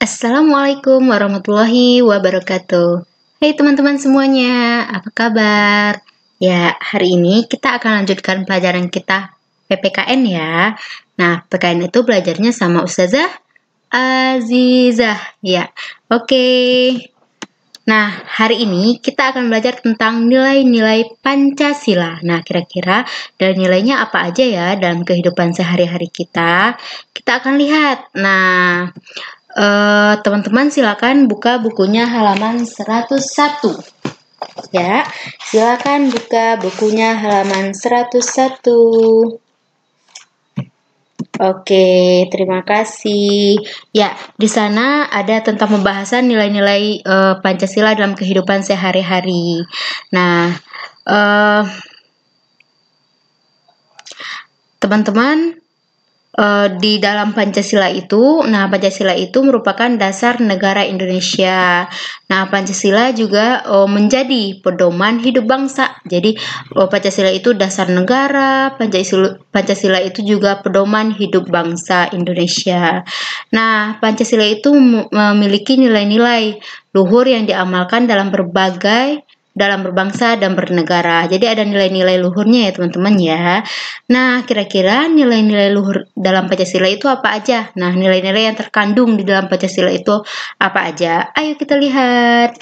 Assalamualaikum warahmatullahi wabarakatuh. Hai teman-teman semuanya, apa kabar? Ya, hari ini kita akan lanjutkan pelajaran kita PPKN ya. Nah, PPKN itu belajarnya sama Ustazah Azizah. Ya, oke. Nah, hari ini kita akan belajar tentang nilai-nilai Pancasila. Nah, kira-kira dari nilainya apa aja ya dalam kehidupan sehari-hari kita? Kita akan lihat. Nah, teman-teman silakan buka bukunya halaman 101. Ya, silakan buka bukunya halaman 101. Oke, terima kasih. Ya, di sana ada tentang pembahasan nilai-nilai Pancasila dalam kehidupan sehari-hari. Nah, teman-teman, di dalam Pancasila itu, Pancasila itu merupakan dasar negara Indonesia. Nah, Pancasila juga menjadi pedoman hidup bangsa. Jadi, Pancasila itu dasar negara, Pancasila itu juga pedoman hidup bangsa Indonesia. Nah, Pancasila itu memiliki nilai-nilai luhur yang diamalkan dalam berbangsa dan bernegara. Jadi ada nilai-nilai luhurnya ya teman-teman ya. Nah, kira-kira nilai-nilai luhur dalam Pancasila itu apa aja? Nah, nilai-nilai yang terkandung di dalam Pancasila itu apa aja? Ayo kita lihat.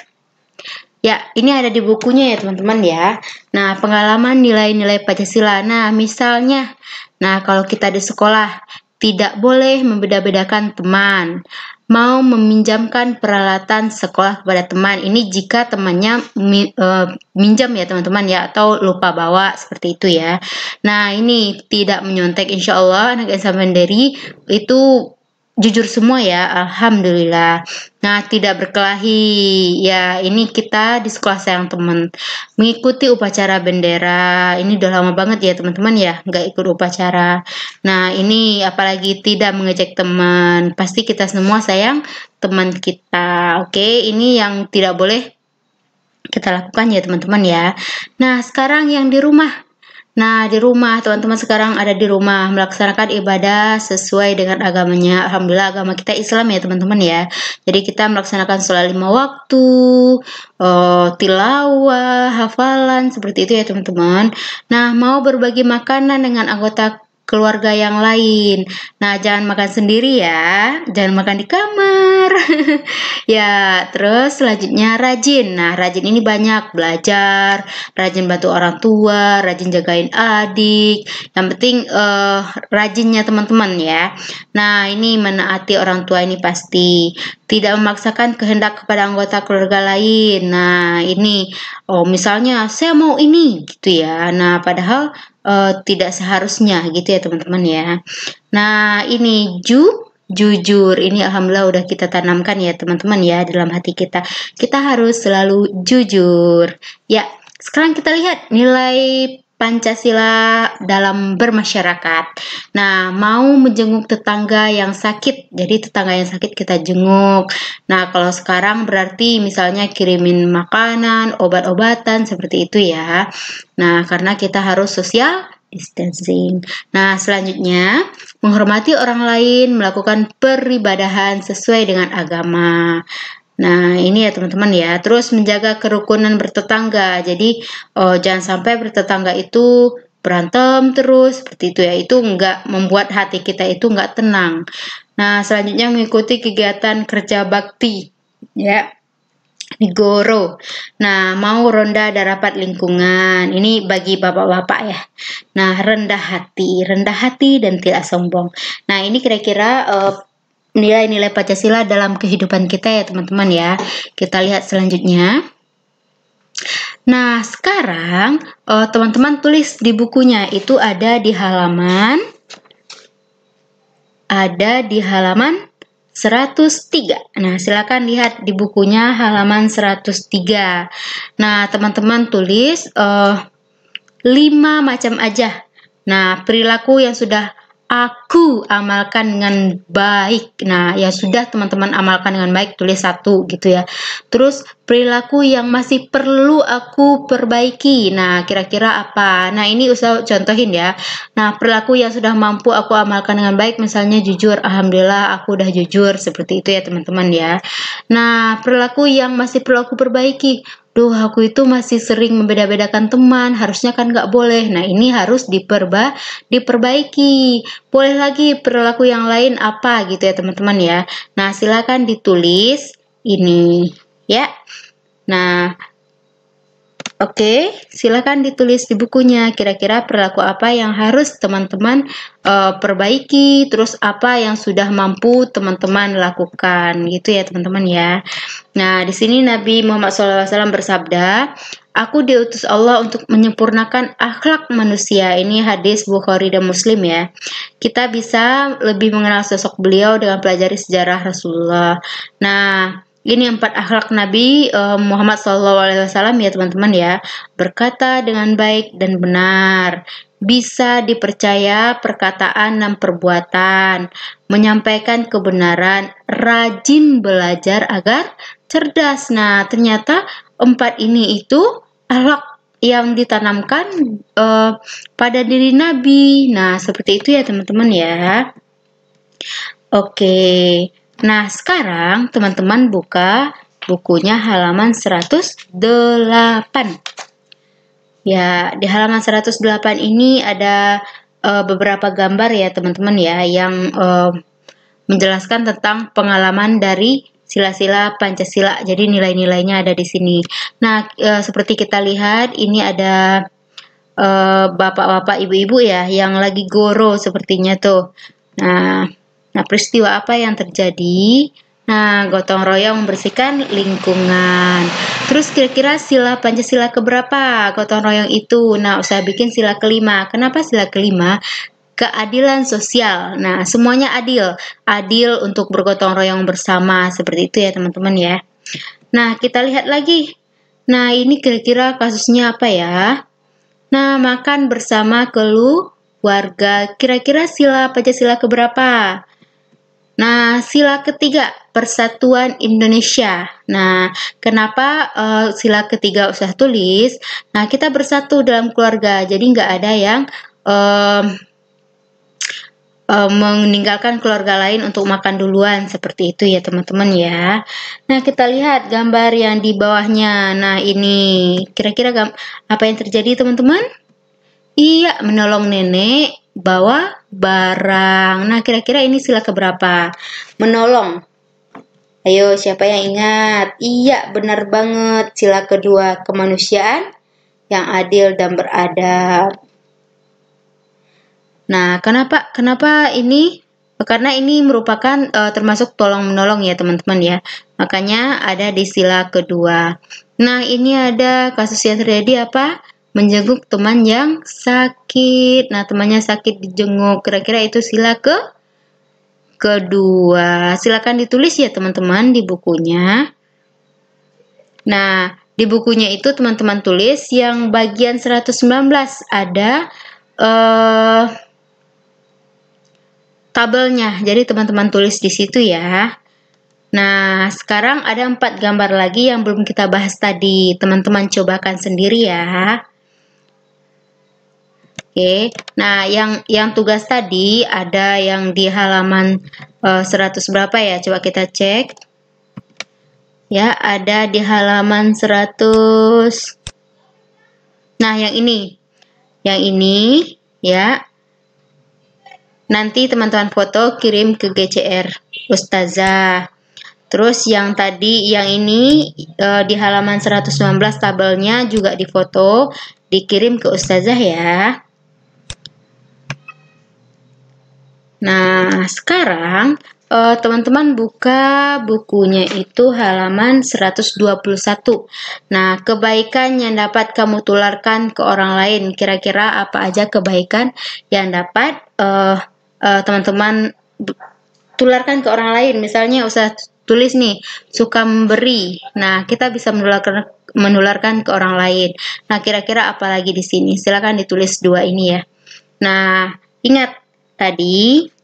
Ya, ini ada di bukunya ya teman-teman ya. Nah, pengalaman nilai-nilai Pancasila. Nah, misalnya, kalau kita di sekolah tidak boleh membeda-bedakan teman. Mau meminjamkan peralatan sekolah kepada teman. Ini jika temannya minjam ya teman-teman ya, atau lupa bawa seperti itu ya. Nah, ini tidak menyontek, insya Allah anak SMA Mandiri itu jujur semua ya, alhamdulillah. Nah, tidak berkelahi. Ya, ini kita di sekolah sayang teman. Mengikuti upacara bendera. Ini udah lama banget ya teman-teman ya, nggak ikut upacara. Nah, ini apalagi tidak mengejek teman. Pasti kita semua sayang teman kita. Oke, ini yang tidak boleh kita lakukan ya teman-teman ya. Nah, sekarang yang di rumah. Nah, di rumah, teman-teman sekarang ada di rumah melaksanakan ibadah sesuai dengan agamanya. Alhamdulillah agama kita Islam ya teman-teman ya. Jadi kita melaksanakan sholat 5 waktu, tilawah, hafalan, seperti itu ya teman-teman. Nah, mau berbagi makanan dengan anggota keluarga yang lain. Nah, jangan makan sendiri ya, jangan makan di kamar. Ya, terus selanjutnya rajin. Nah, rajin ini banyak belajar, rajin bantu orang tua, rajin jagain adik. Yang penting rajinnya teman-teman ya. Nah, ini menaati orang tua ini pasti. Tidak memaksakan kehendak kepada anggota keluarga lain. Nah, ini misalnya saya mau ini gitu ya. Nah, padahal tidak seharusnya gitu ya teman-teman ya. Nah, ini jujur, ini alhamdulillah udah kita tanamkan ya teman-teman ya dalam hati kita. Kita harus selalu jujur. Ya, sekarang kita lihat nilai Pancasila dalam bermasyarakat. Nah, mau menjenguk tetangga yang sakit. Jadi tetangga yang sakit kita jenguk. Nah, kalau sekarang berarti misalnya kirimin makanan, obat-obatan seperti itu ya. Nah, karena kita harus social distancing. Nah, selanjutnya menghormati orang lain, melakukan peribadahan sesuai dengan agama. Nah, ini ya teman-teman ya. Terus menjaga kerukunan bertetangga. Jadi, jangan sampai bertetangga itu berantem terus seperti itu ya. Itu enggak membuat hati kita itu enggak tenang. Nah, selanjutnya mengikuti kegiatan kerja bakti. Ya. Di Goro. Nah, mau ronda dan rapat lingkungan. Ini bagi bapak-bapak ya. Nah, rendah hati dan tidak sombong. Nah, ini kira-kira nilai-nilai Pancasila dalam kehidupan kita ya teman-teman ya. Kita lihat selanjutnya. Nah, sekarang teman-teman tulis di bukunya itu ada di halaman 103. Nah, silakan lihat di bukunya halaman 103. Nah, teman-teman tulis 5 macam aja. Nah, perilaku yang sudah aku aku amalkan dengan baik. Nah, ya sudah teman-teman amalkan dengan baik, tulis 1 gitu ya. Terus perilaku yang masih perlu aku perbaiki. Nah, kira-kira apa? Nah, ini usah contohin ya. Nah, perilaku yang sudah mampu aku amalkan dengan baik, misalnya jujur. Alhamdulillah aku udah jujur, seperti itu ya teman-teman ya. Nah, perilaku yang masih perlu aku perbaiki. Duh, aku itu masih sering membeda-bedakan teman, harusnya kan nggak boleh. Nah, ini harus diperbaiki. Boleh lagi perilaku yang lain apa gitu ya teman-teman ya. Nah, silakan ditulis ini ya. Nah, oke, silakan ditulis di bukunya. Kira-kira perilaku apa yang harus teman-teman perbaiki, terus apa yang sudah mampu teman-teman lakukan, gitu ya teman-teman ya. Nah, di sini Nabi Muhammad SAW bersabda, "Aku diutus Allah untuk menyempurnakan akhlak manusia." Ini hadis Bukhari dan Muslim ya. Kita bisa lebih mengenal sosok beliau dengan pelajari sejarah Rasulullah. Nah, ini 4 akhlak Nabi Muhammad SAW ya teman-teman ya. Berkata dengan baik dan benar, bisa dipercaya perkataan dan perbuatan, menyampaikan kebenaran, rajin belajar agar cerdas. Nah, ternyata 4 ini itu akhlak yang ditanamkan pada diri Nabi. Nah, seperti itu ya teman-teman ya. Oke. Nah, sekarang teman-teman buka bukunya halaman 108. Ya, di halaman 108 ini ada beberapa gambar ya teman-teman ya yang menjelaskan tentang pengalaman dari sila-sila Pancasila. Jadi nilai-nilainya ada di sini. Nah, seperti kita lihat ini ada bapak-bapak, ibu-ibu ya yang lagi goro sepertinya tuh. Nah, peristiwa apa yang terjadi? Nah, gotong royong membersihkan lingkungan. Terus kira-kira sila Pancasila keberapa gotong royong itu? Nah, usaha bikin sila kelima. Kenapa sila kelima? Keadilan sosial. Nah, semuanya adil. Adil untuk bergotong royong bersama. Seperti itu ya teman-teman ya. Nah, kita lihat lagi. Nah, ini kira-kira kasusnya apa ya? Nah, makan bersama keluarga. Kira-kira sila Pancasila keberapa? Nah, sila ketiga, Persatuan Indonesia. Nah, kenapa sila ketiga usah tulis? Nah, kita bersatu dalam keluarga, jadi nggak ada yang meninggalkan keluarga lain untuk makan duluan, seperti itu ya teman-teman ya. Nah, kita lihat gambar yang di bawahnya. Nah, ini kira-kira apa yang terjadi teman-teman? Iya, menolong nenek bawa barang. Nah, kira-kira ini sila keberapa? Menolong. Ayo, siapa yang ingat? Iya, benar banget. Sila kedua, kemanusiaan yang adil dan beradab. Nah, kenapa ini? Karena ini merupakan termasuk tolong-menolong ya teman-teman ya. Makanya ada di sila kedua. Nah, ini ada kasus yang terjadi apa? Menjenguk teman yang sakit. Nah, temannya sakit dijenguk. Kira-kira itu sila kedua. Silakan ditulis ya teman-teman di bukunya. Nah, di bukunya itu teman-teman tulis yang bagian 119 ada tabelnya. Jadi teman-teman tulis di situ ya. Nah, sekarang ada 4 gambar lagi yang belum kita bahas tadi. Teman-teman cobakan sendiri ya. Oke, nah yang tugas tadi ada yang di halaman 100 berapa ya? Coba kita cek. Ya, ada di halaman 100. Nah, yang ini. Yang ini ya. Nanti teman-teman foto kirim ke GCR Ustazah. Terus yang tadi yang ini di halaman 119 tabelnya juga difoto, dikirim ke Ustazah ya. Nah, sekarang teman-teman buka bukunya itu halaman 121. Nah, kebaikan yang dapat kamu tularkan ke orang lain. Kira-kira apa aja kebaikan yang dapat teman-teman tularkan ke orang lain? Misalnya usah tulis nih, suka memberi. Nah, kita bisa menularkan ke orang lain. Nah, kira-kira apa lagi di sini? Silakan ditulis 2 ini ya. Nah, ingat tadi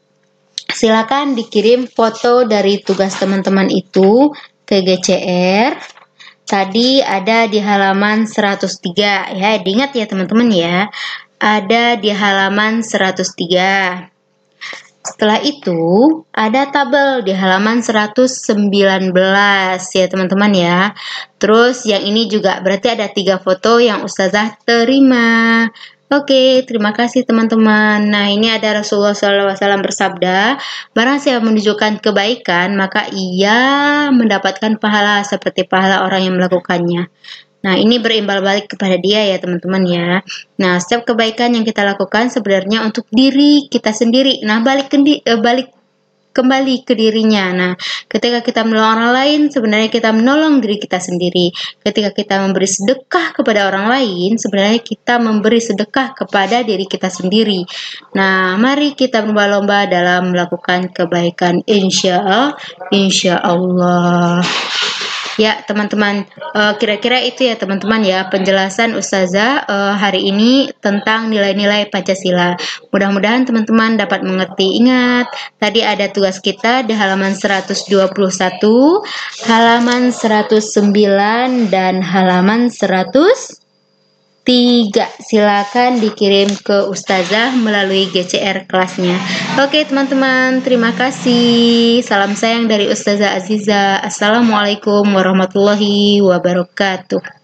silakan dikirim foto dari tugas teman-teman itu ke GCR. Tadi ada di halaman 103 ya, diingat ya teman-teman ya. Ada di halaman 103. Setelah itu ada tabel di halaman 119 ya teman-teman ya. Terus yang ini juga berarti ada 3 foto yang Ustazah terima. Oke, terima kasih teman-teman. Nah, ini ada Rasulullah SAW bersabda, barang siapa menunjukkan kebaikan, maka ia mendapatkan pahala seperti pahala orang yang melakukannya. Nah, ini berimbal balik kepada dia ya teman-teman ya. Nah, setiap kebaikan yang kita lakukan sebenarnya untuk diri kita sendiri. Nah, balik kembali ke dirinya. Nah, ketika kita menolong orang lain, sebenarnya kita menolong diri kita sendiri. Ketika kita memberi sedekah kepada orang lain, sebenarnya kita memberi sedekah kepada diri kita sendiri. Nah, mari kita berlomba-lomba dalam melakukan kebaikan, insya Allah. Ya teman-teman, kira-kira itu ya teman-teman ya penjelasan Ustazah hari ini tentang nilai-nilai Pancasila. Mudah-mudahan teman-teman dapat mengerti. Ingat, tadi ada tugas kita di halaman 121, halaman 109, dan halaman 103. Silakan dikirim ke Ustazah melalui GCR kelasnya. Oke teman-teman, terima kasih. Salam sayang dari Ustazah Aziza. Assalamualaikum warahmatullahi wabarakatuh.